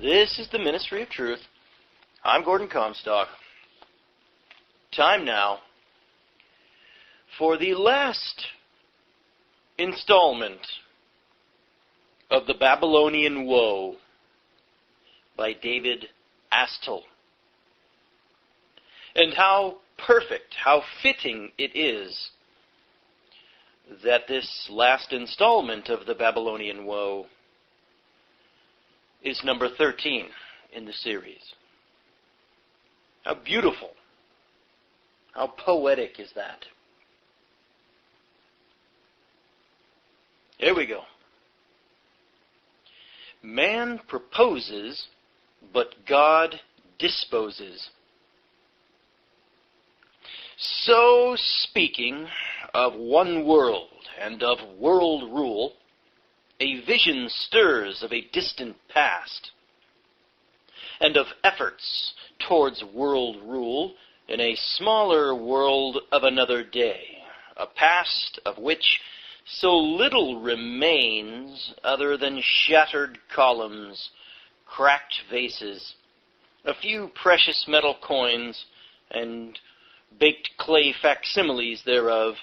This is the Ministry of Truth. I'm Gordon Comstock. Time now for the last installment of the Babylonian Woe by David Astle. And how perfect, how fitting it is that this last installment of the Babylonian Woe is number 13 in the series. How beautiful, how poetic is that? Here we go. Man proposes, but God disposes. So, speaking of one world and of world rule, a vision stirs of a distant past, and of efforts towards world rule in a smaller world of another day, a past of which so little remains other than shattered columns, cracked vases, a few precious metal coins, and baked clay facsimiles thereof,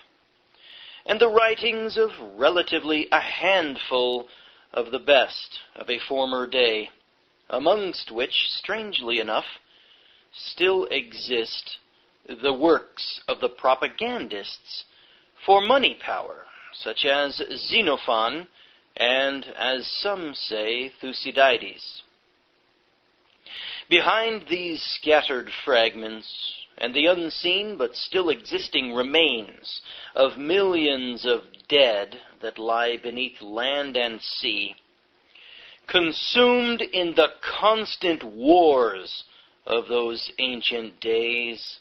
and the writings of relatively a handful of the best of a former day, amongst which, strangely enough, still exist the works of the propagandists for money power, such as Xenophon and, as some say, Thucydides. Behind these scattered fragments, and the unseen but still existing remains of millions of dead that lie beneath land and sea, consumed in the constant wars of those ancient days,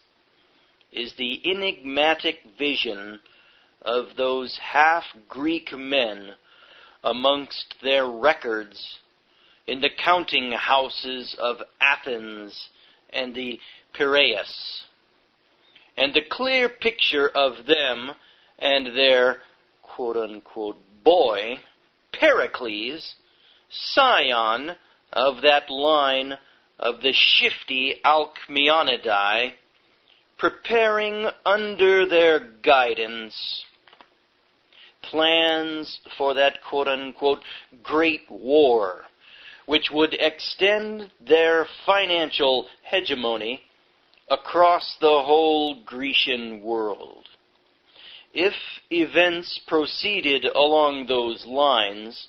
is the enigmatic vision of those half-Greek men amongst their records in the counting houses of Athens and the Piraeus, and the clear picture of them and their quote-unquote boy, Pericles, scion of that line of the shifty Alcmeonidae, preparing under their guidance plans for that quote-unquote great war, which would extend their financial hegemony across the whole Grecian world. If events proceeded along those lines,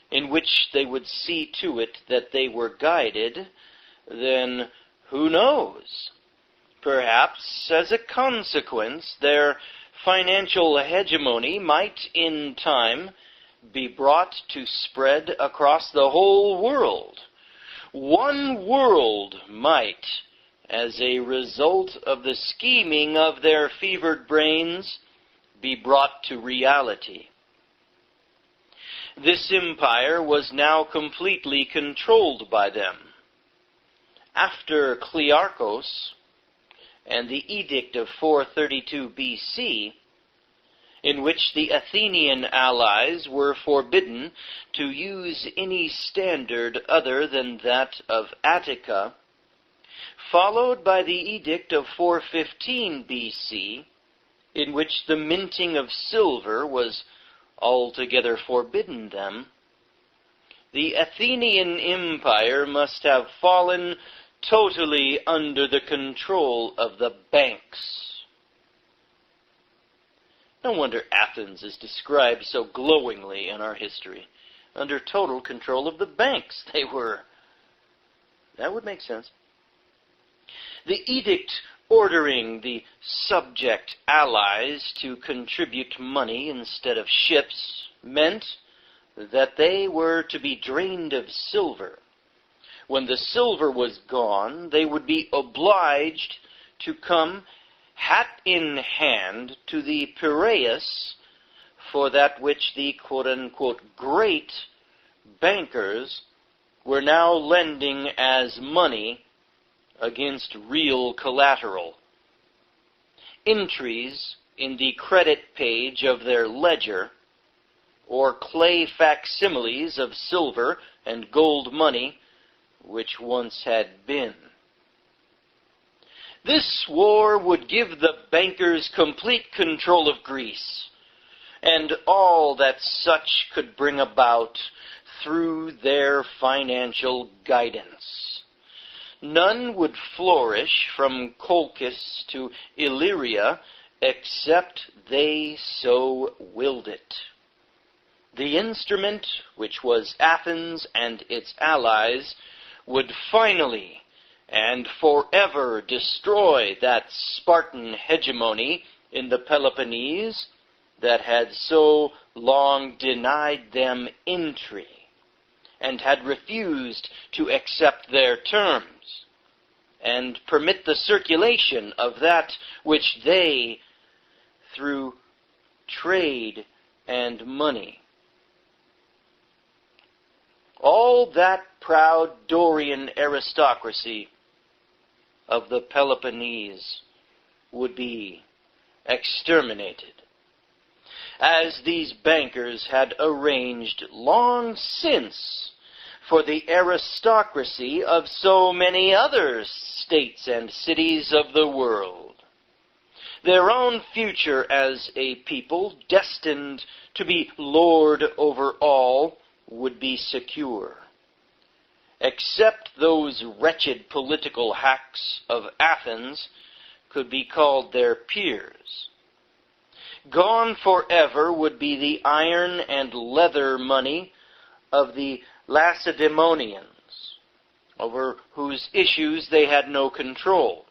in which they would see to it that they were guided, then who knows? Perhaps, as a consequence, their financial hegemony might, in time, be brought to spread across the whole world. One world might, as a result of the scheming of their fevered brains, be brought to reality. This empire was now completely controlled by them. After Clearchus and the Edict of 432 BC, in which the Athenian allies were forbidden to use any standard other than that of Attica, followed by the Edict of 415 BC, in which the minting of silver was altogether forbidden them, the Athenian empire must have fallen totally under the control of the banks. No wonder Athens is described so glowingly in our history. Under total control of the banks they were. That would make sense. The edict ordering the subject allies to contribute money instead of ships meant that they were to be drained of silver. When the silver was gone, they would be obliged to come hat in hand to the Piraeus for that which the quote-unquote great bankers were now lending as money against real collateral. Entries in the credit page of their ledger, or clay facsimiles of silver and gold money, which once had been. This war would give the bankers complete control of Greece, and all that such could bring about through their financial guidance. None would flourish from Colchis to Illyria except they so willed it. The instrument, which was Athens and its allies, would finally and forever destroy that Spartan hegemony in the Peloponnese that had so long denied them entry and had refused to accept their terms and permit the circulation of that which they, through trade and money. All that proud Dorian aristocracy of the Peloponnese would be exterminated, as these bankers had arranged long since for the aristocracy of so many other states and cities of the world. Their own future as a people destined to be lord over all would be secure, except those wretched political hacks of Athens could be called their peers. Gone forever would be the iron and leather money of the Lacedaemonians, over whose issues they had no control.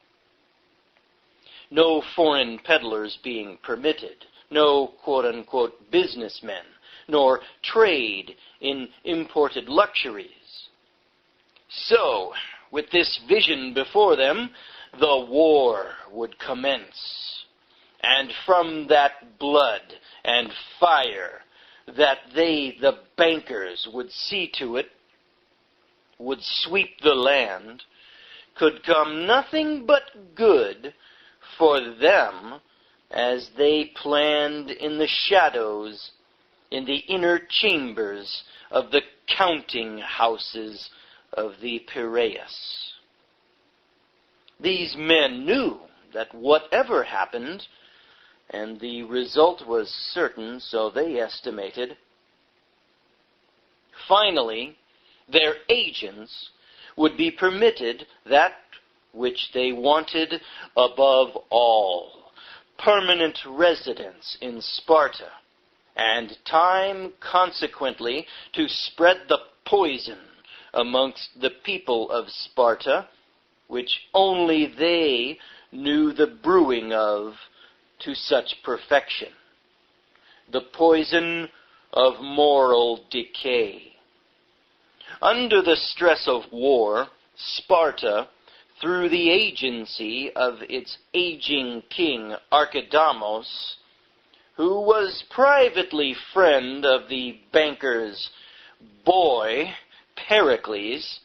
No foreign peddlers being permitted, no quote-unquote businessmen, nor trade in imported luxuries. So, with this vision before them, the war would commence, and from that blood and fire that they, the bankers, would see to it, would sweep the land, could come nothing but good for them as they planned in the shadows, in the inner chambers of the counting houses of the Piraeus. These men knew that whatever happened, and the result was certain, so they estimated, finally, their agents would be permitted that which they wanted above all, permanent residence in Sparta, and time consequently to spread the poison amongst the people of Sparta, which only they knew the brewing of to such perfection, the poison of moral decay. Under the stress of war, Sparta, through the agency of its aging king Archidamos, who was privately friend of the banker's boy, Pericles,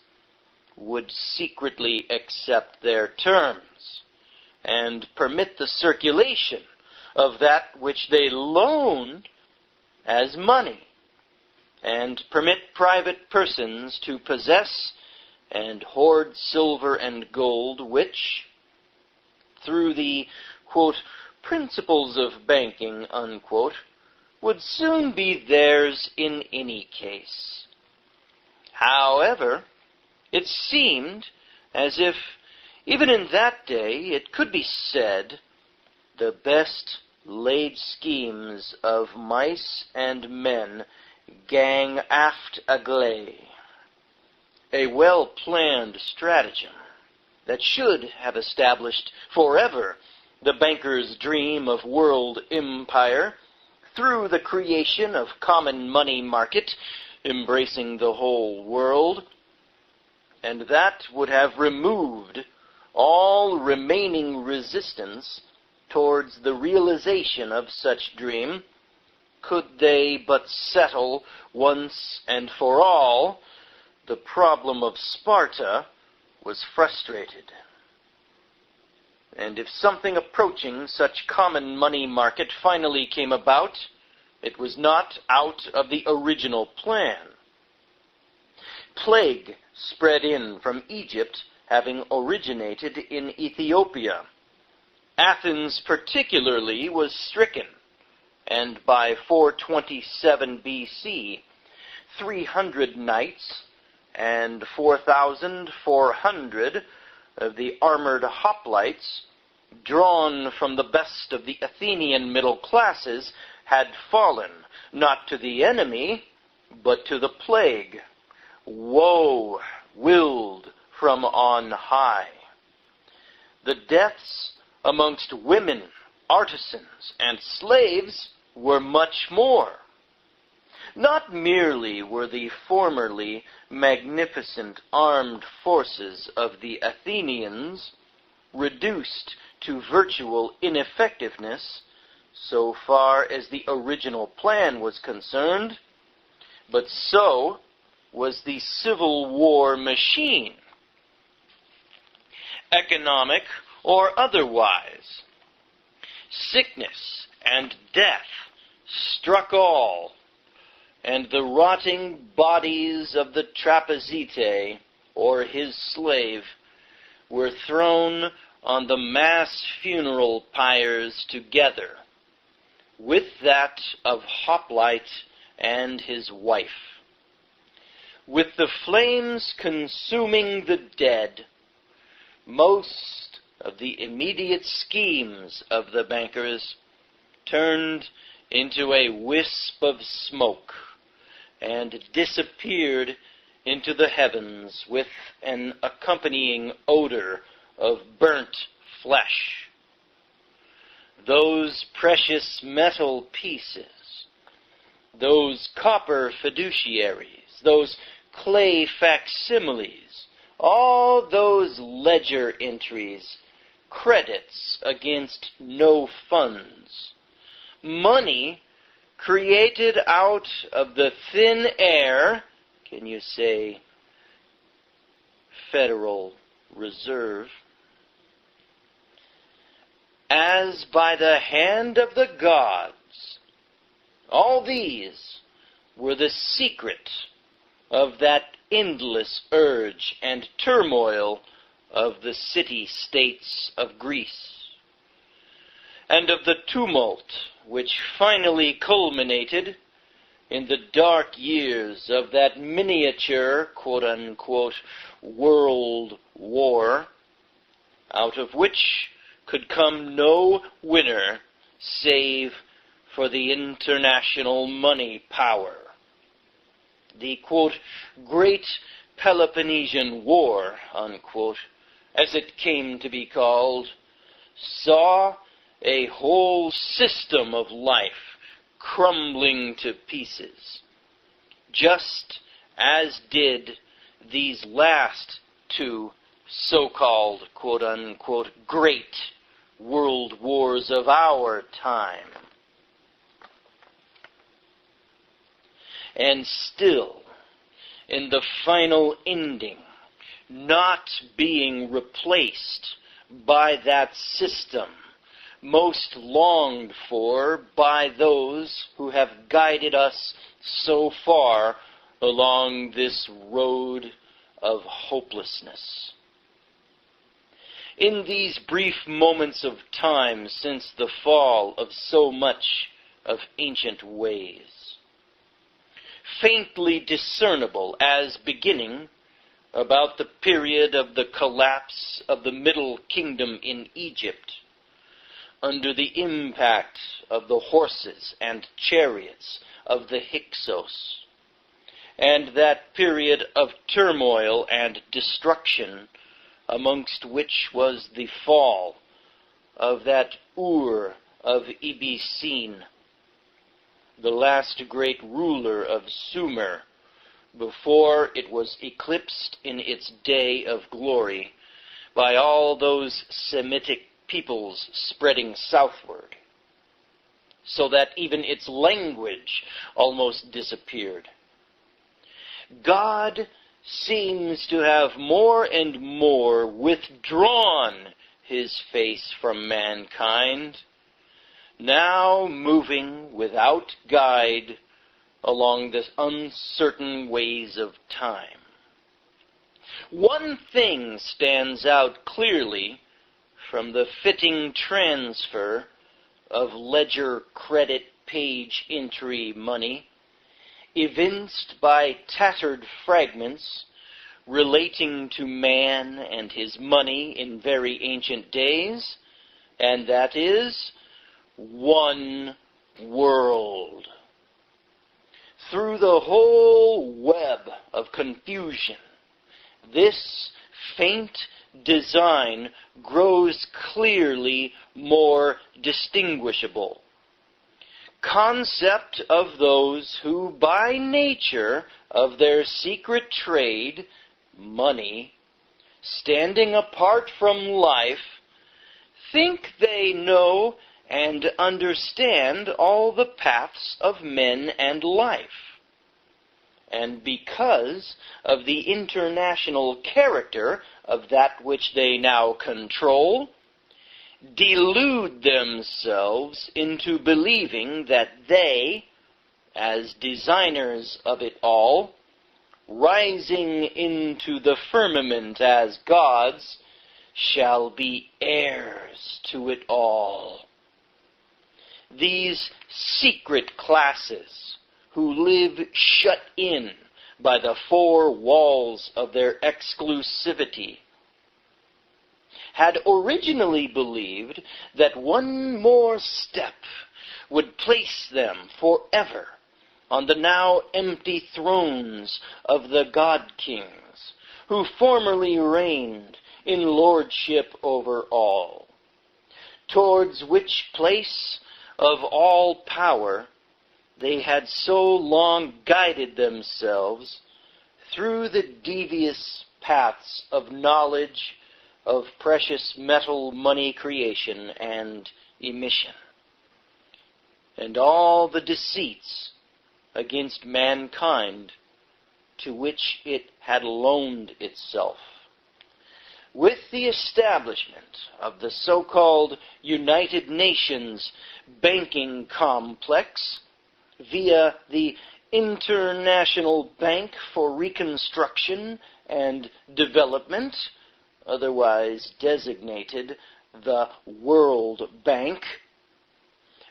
would secretly accept their terms and permit the circulation of that which they loaned as money, and permit private persons to possess and hoard silver and gold, which, through the, quote, principles of banking, unquote, would soon be theirs in any case. However, it seemed as if, even in that day, it could be said, the best laid schemes of mice and men gang aft agley. A well-planned stratagem that should have established forever the banker's dream of world empire through the creation of common money market embracing the whole world, and that would have removed all remaining resistance towards the realization of such dream, could they but settle once and for all the problem of Sparta was frustrated. And if something approaching such common money market finally came about, it was not out of the original plan. plague spread in from Egypt, having originated in Ethiopia. Athens particularly was stricken, and by 427 BC, 300 knights and 4,400 of the armored hoplites, drawn from the best of the Athenian middle classes, had fallen, not to the enemy, but to the plague. Woe willed from on high. The deaths amongst women, artisans, and slaves were much more. Not merely were the formerly magnificent armed forces of the Athenians reduced to virtual ineffectiveness so far as the original plan was concerned, but so was the Civil War machine. Economic or otherwise, sickness and death struck all, and the rotting bodies of the Trapezite, or his slave, were thrown on the mass funeral pyres together with that of Hoplite and his wife. With the flames consuming the dead, most of the immediate schemes of the bankers turned into a wisp of smoke and disappeared into the heavens with an accompanying odor of burnt flesh. Those precious metal pieces, those copper fiduciaries, those clay facsimiles, all those ledger entries, credits against no funds, money created out of the thin air, can you say Federal Reserve, as by the hand of the gods. All these were the secret of that endless urge and turmoil of the city-states of Greece, and of the tumult which finally culminated in the dark years of that miniature, quote-unquote, world war, out of which could come no winner save for the international money power. The, quote, Great Peloponnesian War, unquote, as it came to be called, saw a whole system of life crumbling to pieces, just as did these last two so-called, quote-unquote, great world wars of our time. And still, in the final ending, not being replaced by that system most longed for by those who have guided us so far along this road of hopelessness. In these brief moments of time since the fall of so much of ancient ways, faintly discernible as beginning about the period of the collapse of the Middle Kingdom in Egypt, under the impact of the horses and chariots of the Hyksos, and that period of turmoil and destruction amongst which was the fall of that Ur of Ibisine, the last great ruler of Sumer, before it was eclipsed in its day of glory by all those Semitic peoples spreading southward, so that even its language almost disappeared. God seems to have more and more withdrawn his face from mankind, now moving without guide along the uncertain ways of time. One thing stands out clearly from the fitting transfer of ledger credit page entry money, evinced by tattered fragments relating to man and his money in very ancient days, and that is one world. Through the whole web of confusion, this faint design grows clearly more distinguishable. Concept of those who, by nature of their secret trade, money, standing apart from life, think they know and understand all the paths of men and life. And because of the international character of that which they now control, delude themselves into believing that they, as designers of it all, rising into the firmament as gods, shall be heirs to it all. These secret classes, who live shut in by the four walls of their exclusivity, had originally believed that one more step would place them forever on the now empty thrones of the god-kings, who formerly reigned in lordship over all, towards which place of all power they had so long guided themselves through the devious paths of knowledge of precious metal money creation and emission, and all the deceits against mankind to which it had loaned itself. With the establishment of the so-called United Nations banking complex via the International Bank for Reconstruction and Development, otherwise designated the World Bank,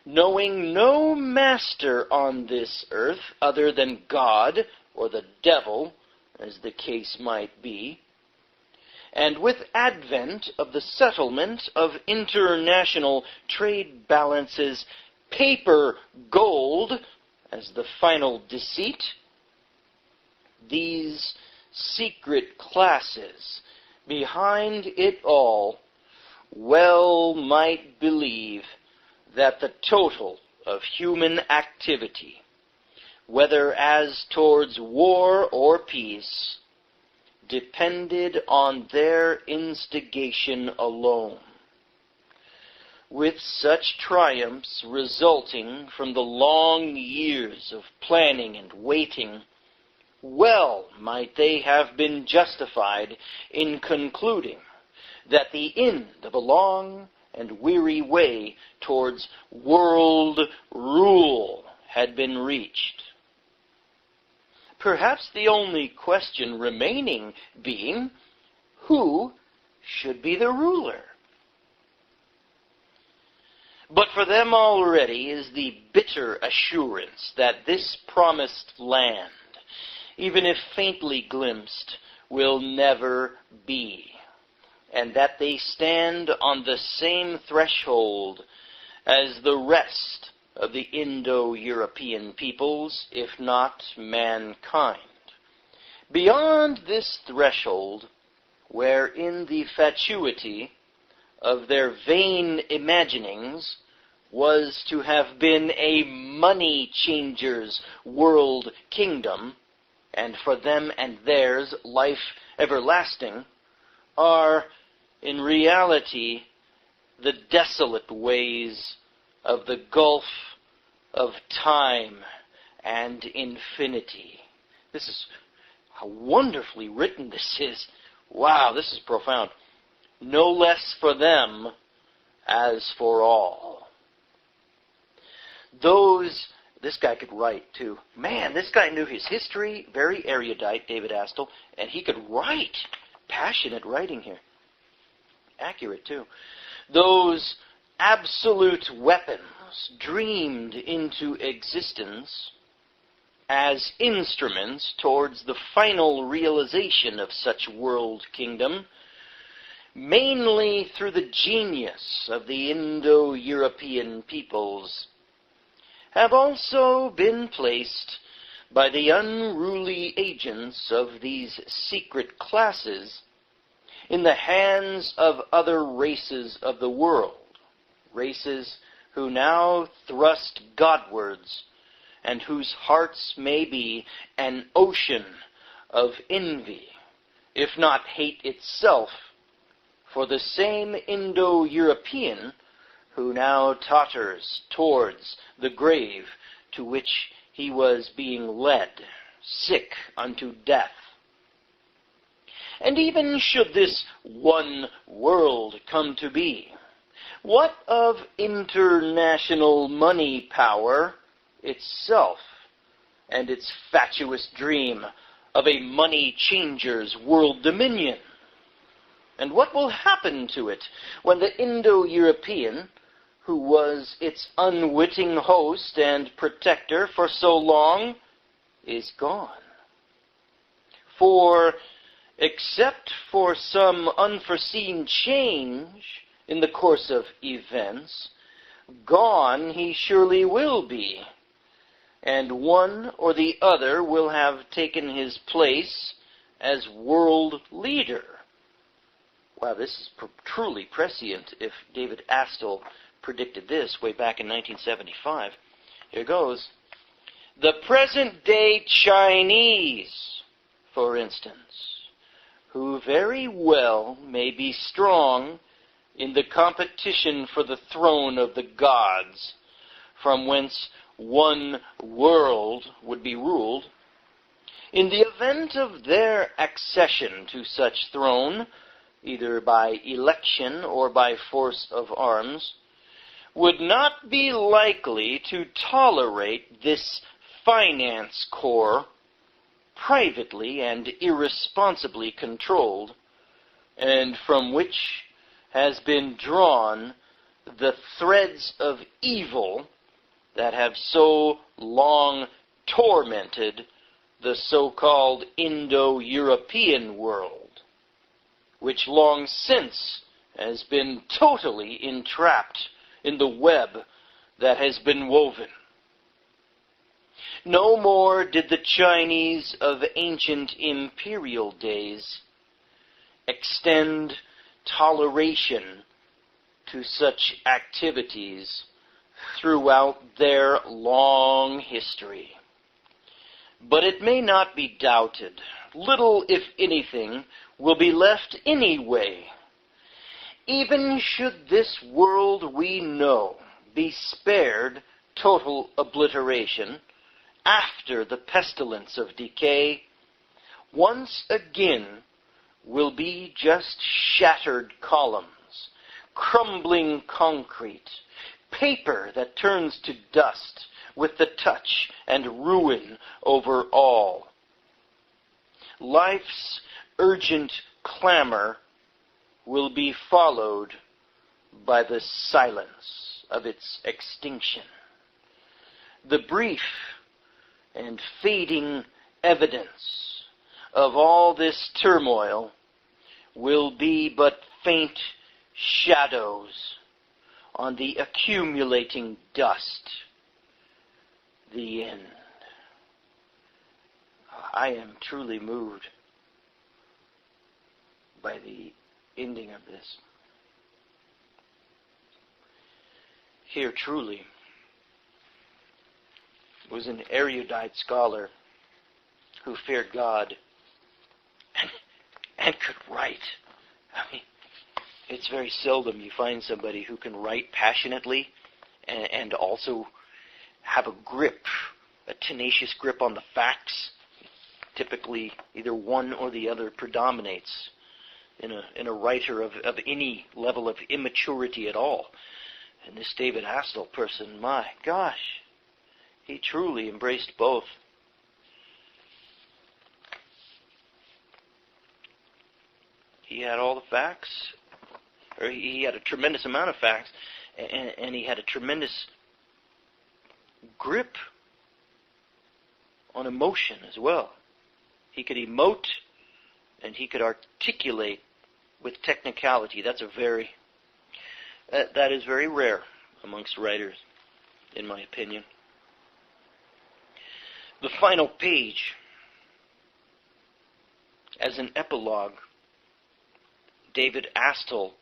knowing no master on this earth other than God or the devil, as the case might be, and with advent of the settlement of international trade balances, paper gold as the final deceit, these secret classes behind it all well might believe that the total of human activity, whether as towards war or peace, depended on their instigation alone, with such triumphs resulting from the long years of planning and waiting, well might they have been justified in concluding that the end of a long and weary way towards world rule had been reached. Perhaps the only question remaining being, who should be the ruler? But for them already is the bitter assurance that this promised land, even if faintly glimpsed, will never be, and that they stand on the same threshold as the rest of the Indo-European peoples, if not mankind. Beyond this threshold, wherein the fatuity of their vain imaginings was to have been a money changer's world kingdom, and for them and theirs life everlasting, are in reality the desolate ways of the gulf of time and infinity. This is how wonderfully written this is. Wow, this is profound. No less for them as for all. This guy could write too. Man, this guy knew his history, very erudite, David Astle, and he could write. passionate writing here. Accurate, too. Those absolute weapons dreamed into existence as instruments towards the final realization of such world kingdom, mainly through the genius of the Indo-European peoples, have also been placed by the unruly agents of these secret classes in the hands of other races of the world, races who now thrust Godwards and whose hearts may be an ocean of envy, if not hate itself, for the same Indo-European who now totters towards the grave to which he was being led, sick unto death. And even should this one world come to be, what of international money power itself and its fatuous dream of a money changer's world dominion? And what will happen to it when the Indo-European, who was its unwitting host and protector for so long, is gone? For, except for some unforeseen change in the course of events, gone he surely will be, and one or the other will have taken his place as world leader. Wow, this is truly prescient if David Astle predicted this way back in 1975. Here goes. The present-day Chinese, for instance, who very well may be strong in the competition for the throne of the gods, from whence one world would be ruled, in the event of their accession to such throne, either by election or by force of arms, would not be likely to tolerate this finance corps, privately and irresponsibly controlled, and from which has been drawn the threads of evil that have so long tormented the so-called Indo-European world, which long since has been totally entrapped in the web that has been woven. No more did the Chinese of ancient imperial days extend toleration to such activities throughout their long history. But it may not be doubted, little, if anything, will be left anyway. Even should this world we know be spared total obliteration after the pestilence of decay, once again will be just shattered columns, crumbling concrete, paper that turns to dust with the touch, and ruin over all. Life's urgent clamor will be followed by the silence of its extinction. The brief and fading evidence of all this turmoil will be but faint shadows on the accumulating dust. The end. I am truly moved by the ending of this. Here truly was an erudite scholar who feared God and could write. I mean, it's very seldom you find somebody who can write passionately and also have a grip, a tenacious grip on the facts. Typically, either one or the other predominates in a writer of any level of immaturity at all. And this David Astle person, my gosh, he truly embraced both. He had all the facts, or he had a tremendous amount of facts, and he had a tremendous grip on emotion as well. He could emote, and he could articulate with technicality. That is very rare amongst writers, in my opinion. The final page, as an epilogue, David Astle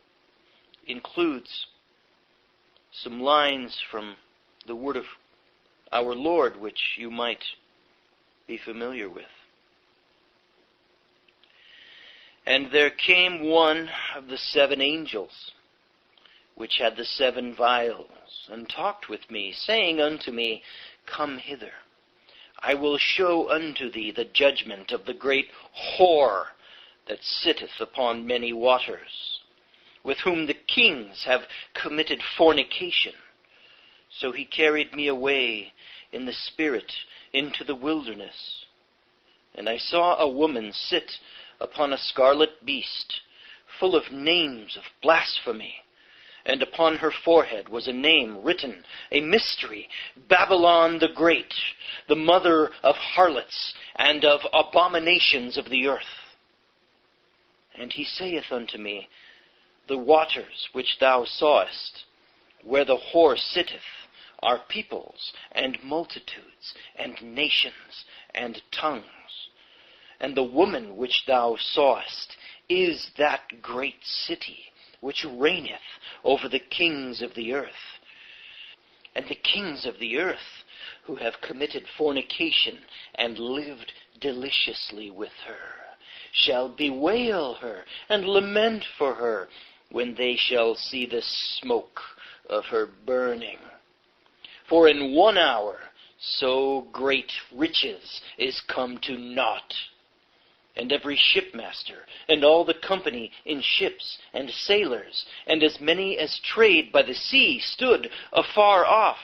includes some lines from the word of our Lord, which you might be familiar with. And there came one of the 7 angels, which had the 7 vials, and talked with me, saying unto me, Come hither. I will show unto thee the judgment of the great whore that sitteth upon many waters, with whom the kings have committed fornication. So he carried me away in the spirit into the wilderness. And I saw a woman sit upon a scarlet beast, full of names of blasphemy. And upon her forehead was a name written, a mystery, Babylon the Great, the mother of harlots and of abominations of the earth. And he saith unto me, The waters which thou sawest, where the whore sitteth, are peoples and multitudes and nations and tongues. And the woman which thou sawest is that great city, which reigneth over the kings of the earth. And the kings of the earth, who have committed fornication and lived deliciously with her, shall bewail her and lament for her when they shall see the smoke of her burning. For in 1 hour so great riches is come to naught. And every shipmaster, and all the company in ships, and sailors, and as many as trade by the sea, stood afar off.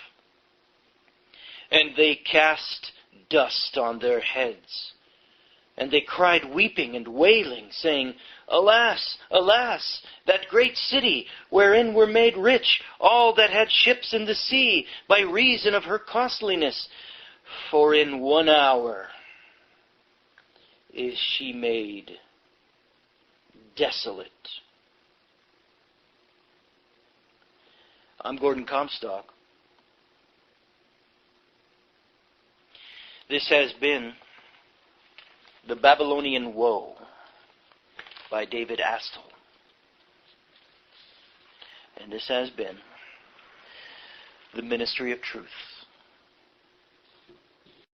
And they cast dust on their heads. And they cried weeping and wailing, saying, Alas, alas, that great city, wherein were made rich all that had ships in the sea, by reason of her costliness. For in 1 hour is she made desolate. I'm Gordon Comstock. This has been The Babylonian Woe by David Astle. And this has been the Ministry of Truth.